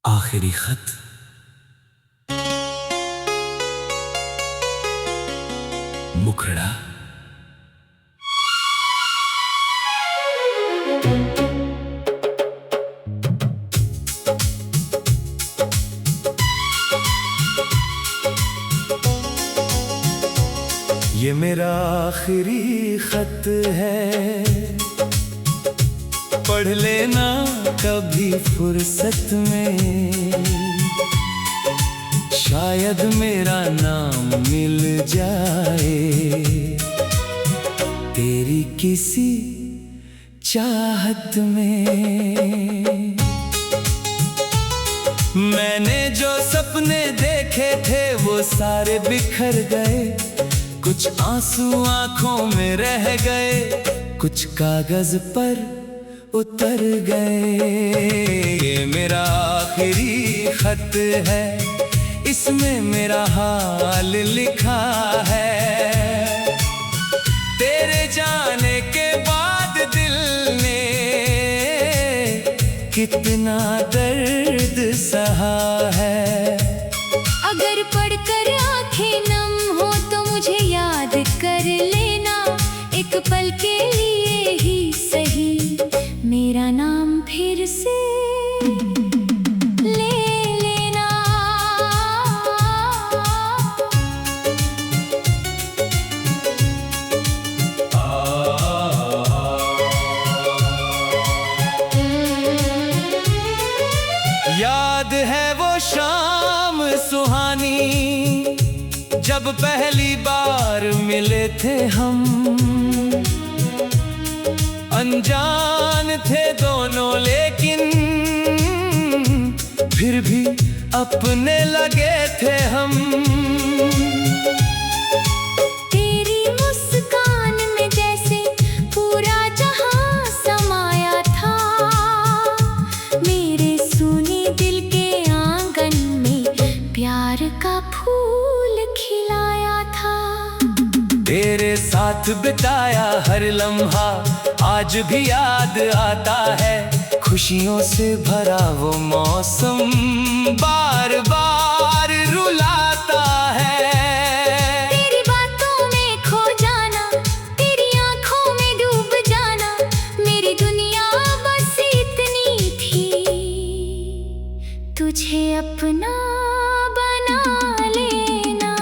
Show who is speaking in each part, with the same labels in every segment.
Speaker 1: आखिरी खत। मुखड़ा। ये मेरा आखिरी खत है, पढ़ लेना कभी फुर्सत में, शायद मेरा नाम मिल जाए तेरी किसी चाहत में। मैंने जो सपने देखे थे वो सारे बिखर गए, कुछ आंसू आंखों में रह गए, कुछ कागज पर उतर गए। ये मेरा आखिरी खत है, इसमें मेरा हाल लिखा है। तेरे जाने के बाद दिल ने कितना दर्द सहा है।
Speaker 2: अगर पढ़कर आंखें नम हो तो मुझे याद कर लेना, एक पल के लिए ही सही मेरा नाम फिर से ले लेना।
Speaker 1: याद है वो शाम सुहानी, जब पहली बार मिले थे हम। अनजान थे दोनों लेकिन फिर भी अपने लगे थे हम।
Speaker 2: तेरी मुस्कान में जैसे पूरा जहां समाया था, मेरे सूने दिल के आंगन में प्यार का फूल खिलाया था।
Speaker 1: तेरे साथ बिताया हर लम्हा आज भी याद आता है, खुशियों से भरा वो मौसम बार बार रुलाता है।
Speaker 2: तेरी बातों में खो जाना, तेरी आंखों में डूब जाना, मेरी दुनिया बस इतनी थी, तुझे अपना बना लेना।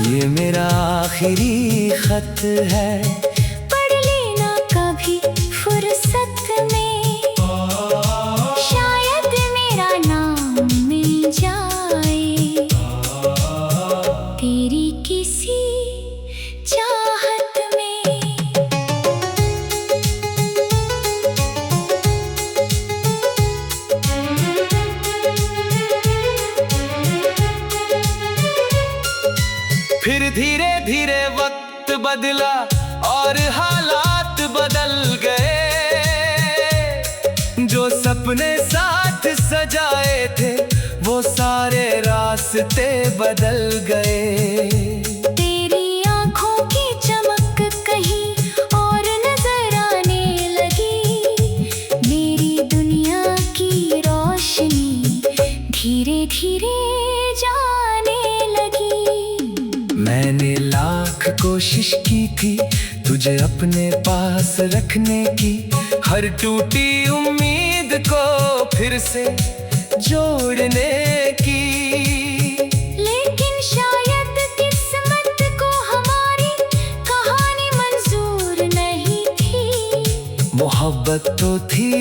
Speaker 1: ये मेरा आखिरी खत है,
Speaker 2: पढ़ लेना कभी फुर्सत में, शायद मेरा नाम मिल जाए तेरी किसी चाहत में।
Speaker 1: फिर धीरे धीरे वक्त बदला और हालात बदल गए, जो सपने साथ सजाए थे वो सारे रास्ते बदल गए।
Speaker 2: तेरी आंखों की चमक कहीं और नजर आने लगी, मेरी दुनिया की रोशनी धीरे धीरे जाने लगी।
Speaker 1: मैंने लाख कोशिश की थी तुझे अपने पास रखने की, हर टूटी उम्मीद को फिर से जोड़ने की।
Speaker 2: लेकिन शायद किस्मत को हमारी कहानी मंजूर नहीं थी।
Speaker 1: मोहब्बत तो थी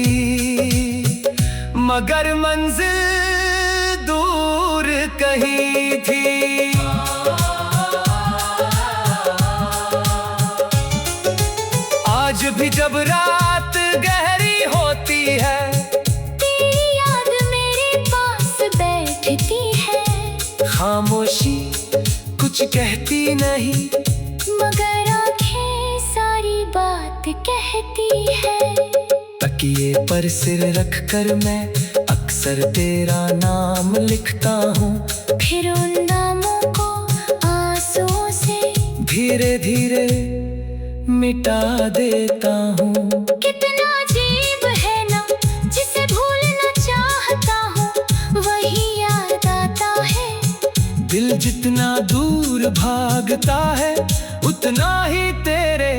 Speaker 1: मगर मंजिल दूर कहीं थी। आज भी जब रात गहरी होती है,
Speaker 2: तेरी याद मेरे पास बैठती है,
Speaker 1: खामोशी कुछ कहती नहीं,
Speaker 2: मगर आंखें सारी बात कहती है।
Speaker 1: तकिए पर सिर रख कर मैं अक्सर तेरा नाम लिखता हूँ,
Speaker 2: फिर उन नामों को आंसुओं से
Speaker 1: धीरे धीरे मिटा देता हूँ।
Speaker 2: कितना अजीब है ना, जिसे भूलना चाहता हूँ वही
Speaker 1: भागता है उतना ही तेरे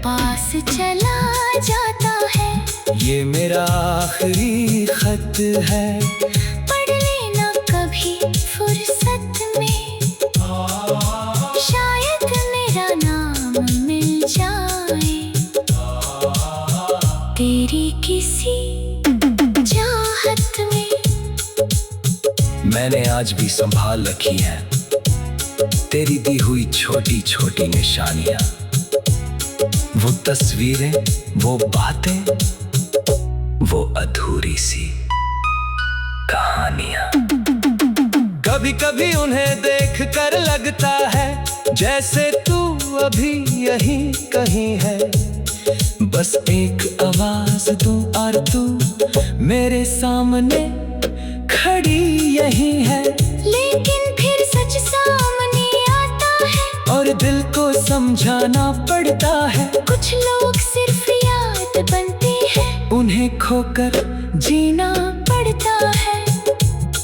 Speaker 2: पास चला जाता है।
Speaker 1: ये मेरा आखिरी खत है,
Speaker 2: पढ़ लेना कभी फुर्सत में, शायद मेरा नाम मिल जाए तेरी किसी चाहत में।
Speaker 1: मैंने आज भी संभाल रखी है तेरी दी हुई छोटी छोटी निशानियां, वो तस्वीरें, वो बातें, वो अधूरी सी कहानियां। कभी कभी उन्हें देख कर लगता है जैसे तू अभी यहीं कहीं है, बस एक आवाज दूं और तू मेरे सामने खड़ी यही है।
Speaker 2: लेकिन फिर सच सामने आता है
Speaker 1: और दिल को समझाना पड़ता है।
Speaker 2: कुछ लोग सिर्फ याद बनते हैं,
Speaker 1: उन्हें खोकर
Speaker 2: जीना पड़ता है।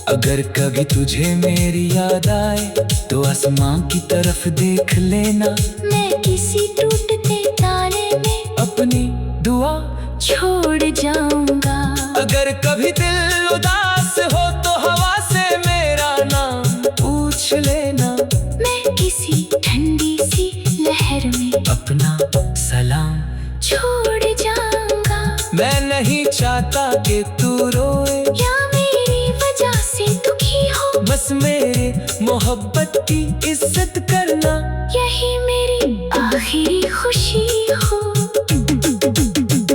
Speaker 1: अगर कभी तुझे मेरी याद आए तो आसमां की तरफ देख लेना,
Speaker 2: मैं किसी टूटते तारे में
Speaker 1: अपनी दुआ
Speaker 2: छोड़ जाऊंगा।
Speaker 1: अगर कभी दिल उदास हो तो हवा से मेरा नाम पूछ लेना,
Speaker 2: मैं किसी ठंडी सी लहर में
Speaker 1: अपना सलाम
Speaker 2: छोड़ जाऊंगा।
Speaker 1: मैं नहीं चाहता कि तू रोए
Speaker 2: या मेरी वजह से दुखी हो,
Speaker 1: बस मेरे मोहब्बत की इज्जत करना,
Speaker 2: यही मेरी आखिरी खुशी हो।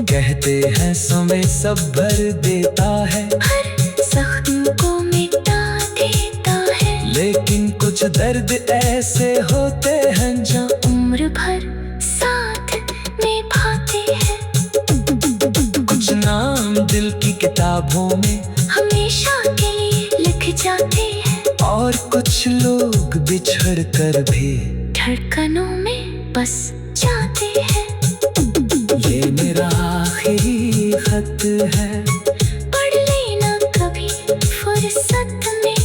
Speaker 1: कहते हैं समय सब भर देता है,
Speaker 2: हर जख्म को मिटा देता है,
Speaker 1: लेकिन कुछ दर्द ऐसे होते हैं जो
Speaker 2: उम्र भर साथ निभाते हैं।
Speaker 1: कुछ नाम दिल की किताबों में
Speaker 2: हमेशा के लिए लिख जाते हैं,
Speaker 1: और कुछ लोग बिछड़ कर भी
Speaker 2: धड़कनों में बस जाते हैं।
Speaker 1: ये मेरा आखिरी खत है,
Speaker 2: पढ़ लेना कभी फुर्सत में,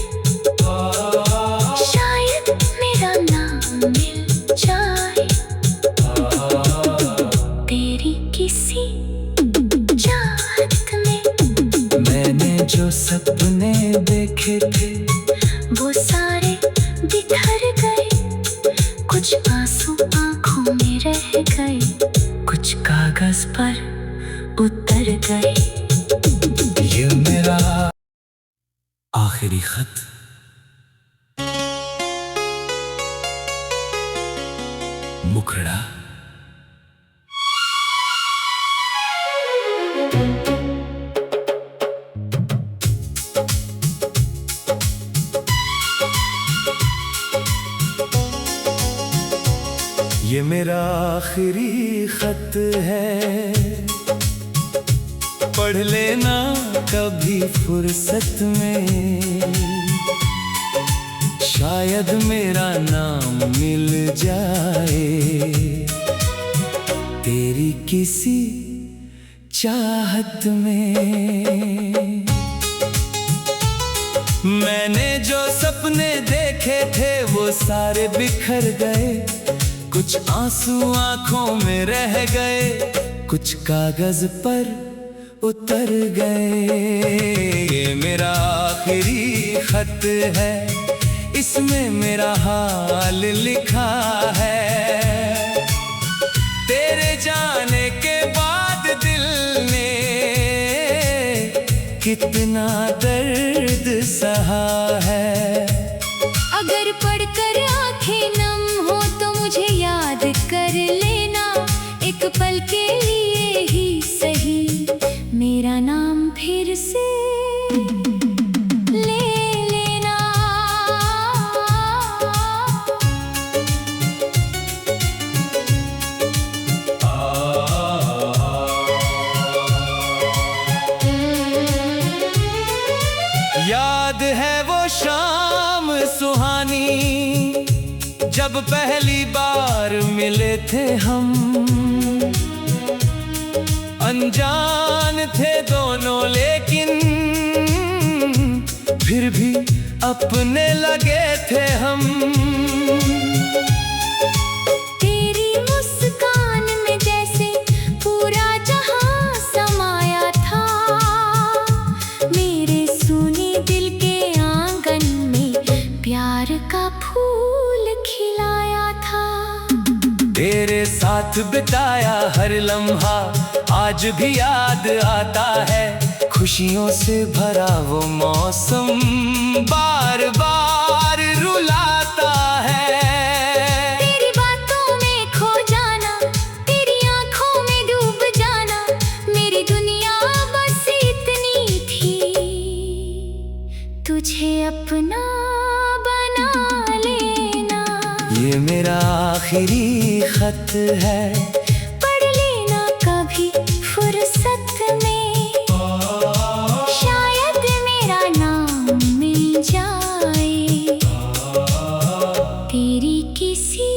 Speaker 2: शायद मेरा नाम मिल जाए तेरी किसी चाहत में।
Speaker 1: मैंने जो सपने देखे थे
Speaker 2: वो सारे बिखर गए, कुछ आंसू आंखों में रह गए, कुछ कागज पर उतर गए।
Speaker 1: ये मेरा आखिरी खत। मुखड़ा। ये मेरा आखिरी खत है, पढ़ लेना कभी फुर्सत में, शायद मेरा नाम मिल जाए तेरी किसी चाहत में। मैंने जो सपने देखे थे वो सारे बिखर गए, कुछ आंसू आंखों में रह गए, कुछ कागज पर उतर गए। ये मेरा आखिरी खत है, इसमें मेरा हाल लिखा है। तेरे जाने के बाद दिल ने कितना दर्द सहा है।
Speaker 2: अगर पढ़कर आंखें नम हो तो मुझे याद कर लेना, एक पल के लिए ही सही मेरा नाम फिर से ले लेना।
Speaker 1: याद है वो शाम सुहानी जब पहली बार मिले थे हम, अनजान थे दोनों लेकिन फिर भी अपने लगे थे हम। साथ बिताया हर लम्हा आज भी याद आता है। खुशियों से भरा वो मौसम बार बार रुलाता है।
Speaker 2: तेरी बातों में खो जाना, तेरी आंखों में डूब जाना, मेरी दुनिया बस इतनी थी। तुझे अपना बना लेना,
Speaker 1: ये मेरा आखिरी खत है।
Speaker 2: पढ़ लेना कभी फुर्सत में, शायद मेरा नाम मिल जाए तेरी किसी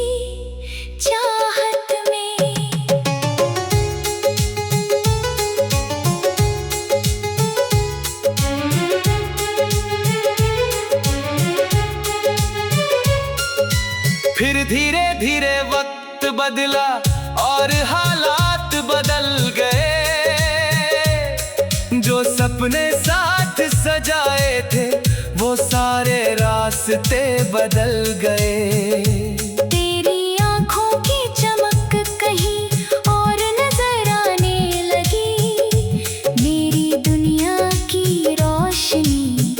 Speaker 2: चाहत में।
Speaker 1: फिर धीरे धीरे वक्त बदला और हालात बदल गए। जो सपने साथ सजाए थे वो सारे रास्ते बदल गए।
Speaker 2: तेरी आंखों की चमक कहीं और नजर आने लगी, मेरी दुनिया की रोशनी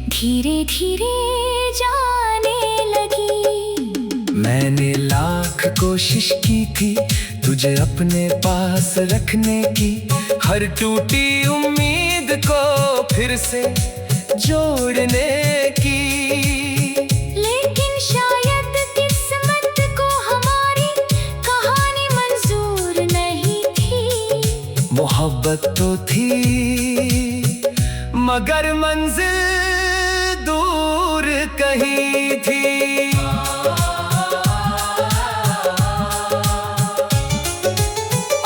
Speaker 2: धीरे धीरे जाने लगी।
Speaker 1: मैंने लाख कोशिश की थी तुझे अपने पास रखने की, हर टूटी उम्मीद को फिर से जोड़ने की।
Speaker 2: लेकिन शायद किस्मत को हमारी कहानी मंजूर नहीं थी।
Speaker 1: मोहब्बत तो थी मगर मंजिल दूर कहीं थी।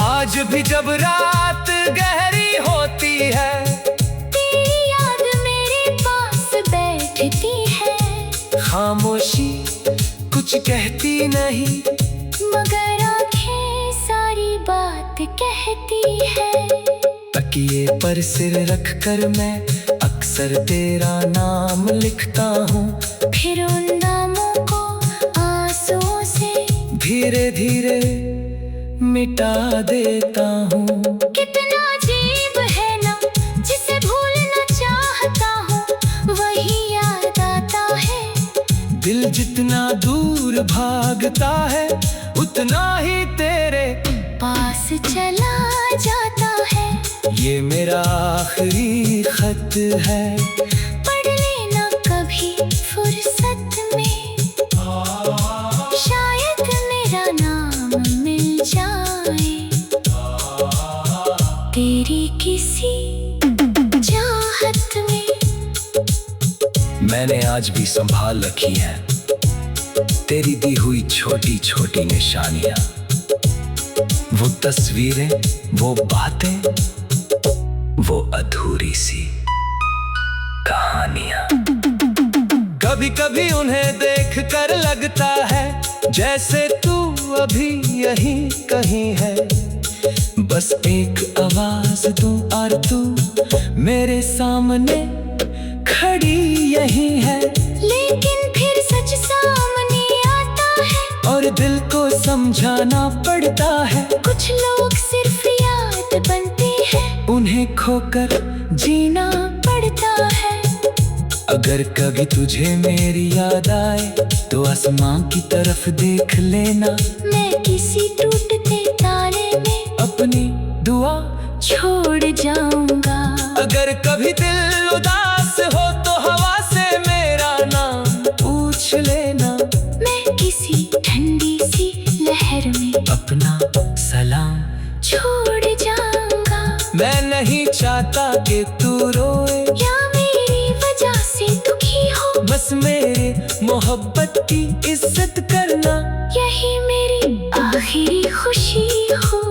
Speaker 1: आज भी जब रात गहरी होती है,
Speaker 2: तेरी याद मेरे पास बैठती है।
Speaker 1: खामोशी कुछ कहती नहीं,
Speaker 2: मगर आंखें सारी बात कहती है।
Speaker 1: तकिए पर सिर रख कर मैं अक्सर तेरा नाम लिखता हूँ।
Speaker 2: फिर उन नामों को आंसुओं से
Speaker 1: धीरे धीरे मिटा देता हूँ।
Speaker 2: कितना अजीब है ना, जिसे भूलना चाहता हूँ वही याद आता है।
Speaker 1: दिल जितना दूर भागता है उतना ही तेरे
Speaker 2: पास चला जाता है।
Speaker 1: ये मेरा आखिरी खत है।
Speaker 2: पढ़ लेना कभी फुर्सत में, शायद मेरा नाम मिल जाए तेरी किसी चाहत में।
Speaker 1: मैंने आज भी संभाल रखी है तेरी दी हुई छोटी छोटी निशानियां, वो तस्वीरें, वो बातें, वो अधूरी सी कहानियां। कभी कभी उन्हें देख कर लगता है जैसे तू अभी यहीं कहीं है। बस एक आवाज दूं और तू मेरे सामने खड़ी यहीं है।
Speaker 2: लेकिन फिर सच सामने आता है
Speaker 1: और दिल को समझाना पड़ता है।
Speaker 2: कुछ लोग सिर्फ याद बनते हैं,
Speaker 1: उन्हें खोकर
Speaker 2: जीना पड़ता है।
Speaker 1: अगर कभी तुझे मेरी याद आए तो आसमां की तरफ देख लेना।
Speaker 2: मैं किसी टूटते तारे में
Speaker 1: अपनी दुआ
Speaker 2: छोड़ जाऊंगा।
Speaker 1: अगर कभी दिल उदास हो तो हवा से मेरा नाम पूछ लेना।
Speaker 2: मैं किसी ठंडी सी लहर में
Speaker 1: अपना सलाम
Speaker 2: छोड़ जाऊंगा।
Speaker 1: मैं नहीं चाहता कि तू रोए
Speaker 2: या मेरी वजह से दुखी हो,
Speaker 1: बस मेरे मोहब्बत की इज्जत करना।
Speaker 2: यही मेरी आखिरी खुशी हो।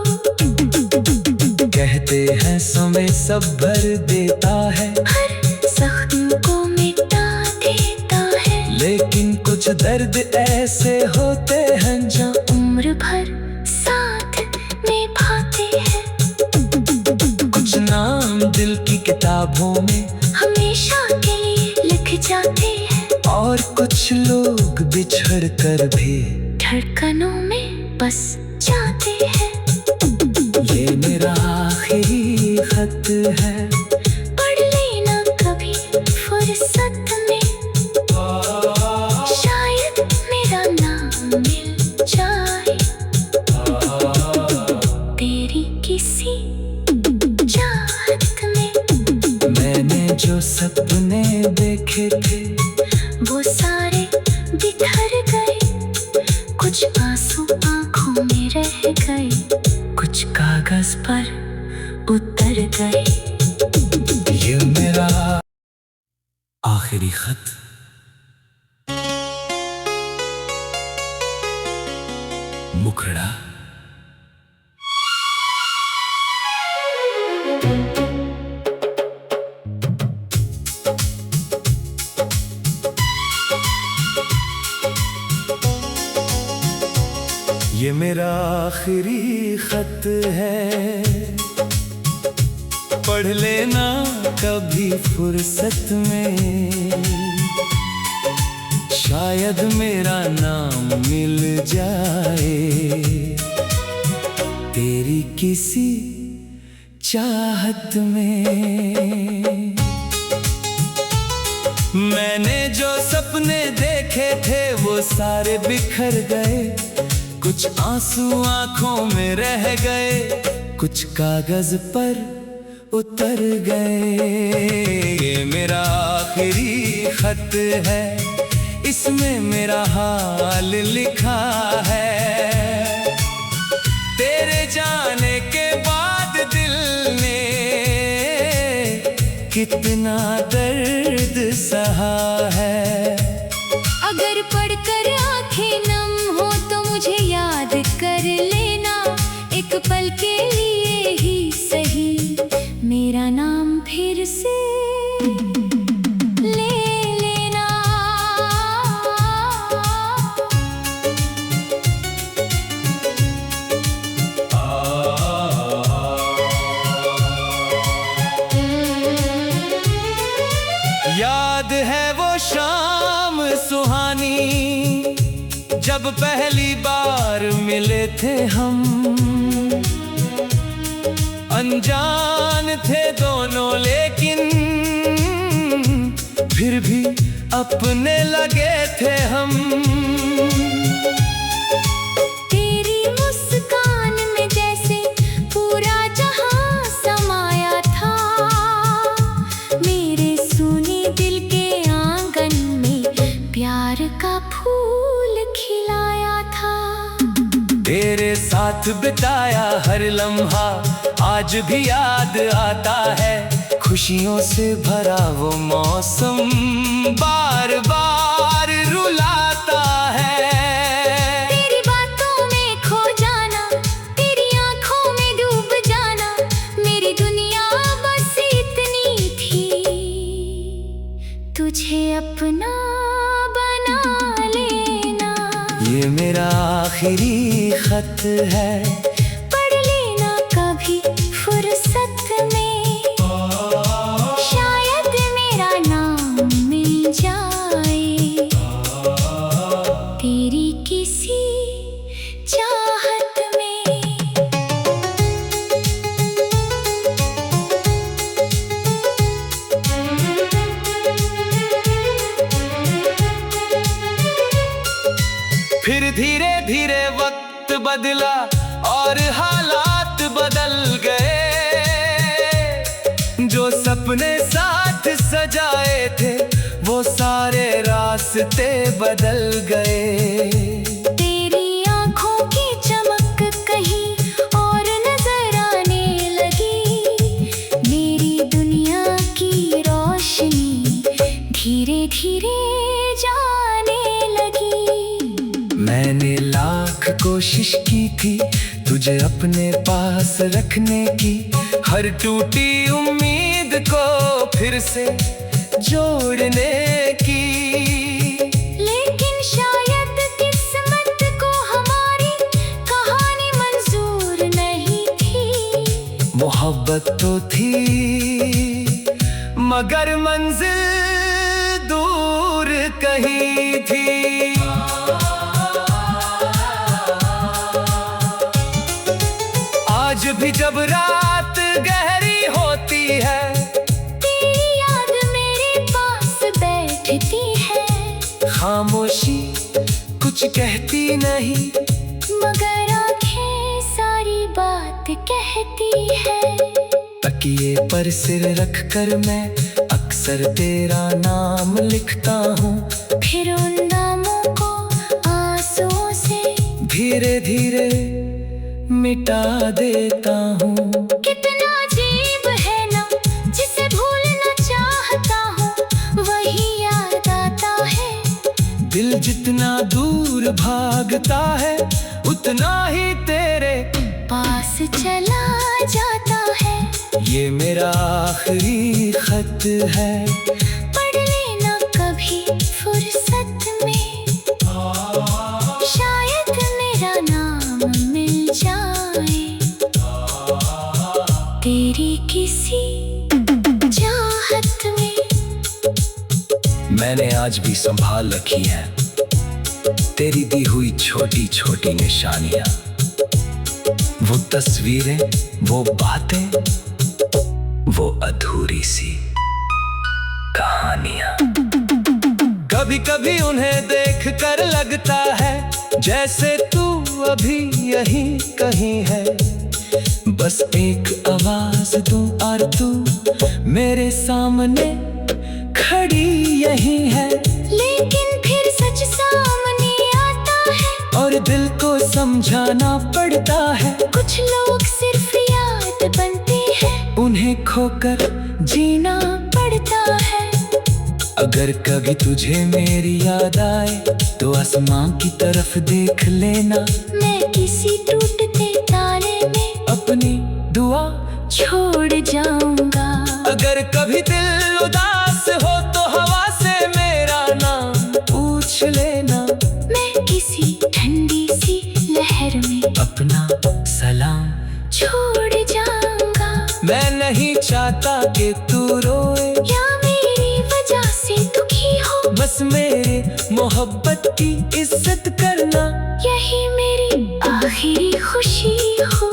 Speaker 1: कहते हैं समय सब भर देता है,
Speaker 2: हर जख्म को मिटा देता है।
Speaker 1: लेकिन कुछ दर्द ऐसे होते हैं जो
Speaker 2: उम्र भर साथ निभाते हैं।
Speaker 1: कुछ नाम दिल की किताबों में
Speaker 2: हमेशा के लिए लिख जाते हैं,
Speaker 1: और कुछ लोग बिछड़ कर भी
Speaker 2: धड़कनों में बस जाते हैं।
Speaker 1: देखे थे
Speaker 2: वो सारे बिखर गए, कुछ आंसू आंखों में रह गए, कुछ कागज पर उतर गए।
Speaker 1: ये मेरा आखिरी खत। मुखड़ा। ये मेरा आखिरी खत है, पढ़ लेना कभी फुर्सत में, शायद मेरा नाम मिल जाए तेरी किसी चाहत में। मैंने जो सपने देखे थे वो सारे बिखर गए, कुछ आंसू आंखों में रह गए, कुछ कागज पर उतर गए। ये मेरा आखिरी खत है, इसमें मेरा हाल लिखा है। तेरे जाने के बाद दिल ने कितना दर्द सहा है।
Speaker 2: अगर पढ़कर आंखें नम हो तो मुझे याद कर लेना, एक पल के लिए ही सही मेरा नाम फिर से ले लेना।
Speaker 1: याद है वो शाम सुहानी जब पहली बार मिले थे हम, अनजान थे दोनों लेकिन फिर भी अपने लगे थे हम।
Speaker 2: तेरी मुस्कान में जैसे पूरा जहां समाया था, मेरे सूने दिल के आंगन में प्यार का फूल खिलाया था।
Speaker 1: तेरे साथ बिताया हर लम्हा आज भी याद आता है, खुशियों से भरा वो मौसम बार बार रुलाता है।
Speaker 2: तेरी बातों में खो जाना, तेरी आंखों में डूब जाना, मेरी दुनिया बस इतनी थी, तुझे अपना बना लेना।
Speaker 1: ये मेरा आखिरी खत है,
Speaker 2: पढ़ लेना कभी फुर्सत में, शायद मेरा नाम मिल जाए तेरी किसी चाहत में।
Speaker 1: फिर धीरे धीरे वक्त बदला और हालात बदल गए, जो सपने साथ सजाए थे वो सारे रास्ते बदल गए।
Speaker 2: तेरी आंखों की चमक कहीं और नजर आने लगी, मेरी दुनिया की रोशनी धीरे धीरे जाने लगी।
Speaker 1: मैंने लाख कोशिश की थी तुझे अपने पास रखने की, हर टूटी उम्मीद को फिर से जोड़ने की,
Speaker 2: लेकिन शायद किस्मत को हमारी कहानी मंजूर नहीं थी।
Speaker 1: मोहब्बत तो थी मगर मंजिल दूर कहीं थी। आज भी जब रात गहरी होती है,
Speaker 2: तेरी याद मेरे पास बैठती है,
Speaker 1: खामोशी कुछ कहती नहीं,
Speaker 2: मगर आंखें सारी बात कहती है।
Speaker 1: तकिए पर सिर रख कर मैं अक्सर अक्सर तेरा नाम लिखता हूँ,
Speaker 2: फिर उन नामों को आंसुओं से
Speaker 1: धीरे धीरे मिटा देता हूँ।
Speaker 2: कितना अजीब है ना, जिसे भूलना चाहता हूँ वही याद आता है।
Speaker 1: दिल जितना दूर भागता है उतना ही तेरे
Speaker 2: पास चला जाता है।
Speaker 1: ये मेरा आखिरी खत है,
Speaker 2: पढ़ लेना कभी फुर्सत में, शायद मेरा नाम मिल जाए तेरी किसी चाहत में।
Speaker 1: मैंने आज भी संभाल रखी है तेरी दी हुई छोटी छोटी निशानियां, वो तस्वीरें, वो बातें, वो अधूरी सी कहानियां। कभी कभी उन्हें देख कर लगता है जैसे तू अभी यहीं कहीं है। बस एक आवाज दूं और तू मेरे सामने खड़ी यहीं है।
Speaker 2: लेकिन फिर सच सामने आता है
Speaker 1: और दिल को समझाना पड़ता है।
Speaker 2: कुछ लोग सिर्फ याद बनते हैं,
Speaker 1: उन्हें खोकर
Speaker 2: जीना पड़ता है।
Speaker 1: अगर कभी तुझे मेरी याद आए तो आसमां की तरफ देख लेना,
Speaker 2: मैं किसी टूटते तारे में
Speaker 1: अपनी दुआ
Speaker 2: छोड़ जाऊंगा।
Speaker 1: अगर कभी दिल उदास हो तो हवा से मेरा नाम पूछ लेना,
Speaker 2: मैं किसी ठंडी सी लहर में
Speaker 1: अपना सलाम
Speaker 2: छोड़ जाऊंगा।
Speaker 1: मैं नहीं चाहता कि तू रोए
Speaker 2: या मेरी वजह से दुखी हो,
Speaker 1: बस मेरे मोहब्बत की इज्जत करना,
Speaker 2: यही मेरी आखिरी खुशी हो।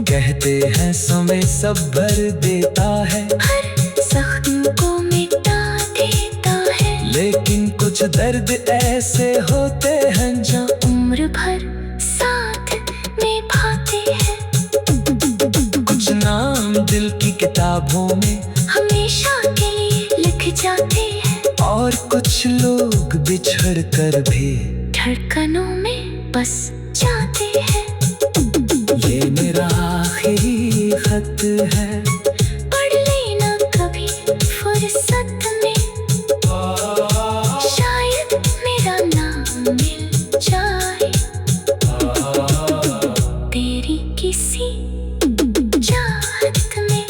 Speaker 1: कहते हैं समय सब भर देता है,
Speaker 2: हर जख्म को मिटा देता है,
Speaker 1: लेकिन कुछ दर्द ऐसे होते हैं जो
Speaker 2: उम्र भर साथ निभाते हैं।
Speaker 1: कुछ नाम दिल की किताबों में
Speaker 2: हमेशा के लिए लिख जाते हैं,
Speaker 1: और कुछ लोग बिछड़ कर भी
Speaker 2: धड़कनों में बस जाते हैं।
Speaker 1: ये मेरा आखिरी खत है,
Speaker 2: पढ़ लेना कभी फुर्सत में, शायद मेरा नाम मिल जाए तेरी किसी चाहत में।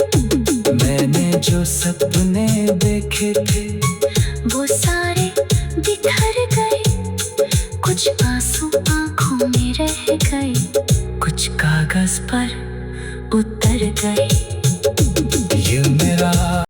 Speaker 1: मैंने जो सपने देखे थे
Speaker 2: वो सारे बिखर गए, कुछ आंसू आंखों में रह गए,
Speaker 1: कुछ कागज पर
Speaker 2: उतर गए।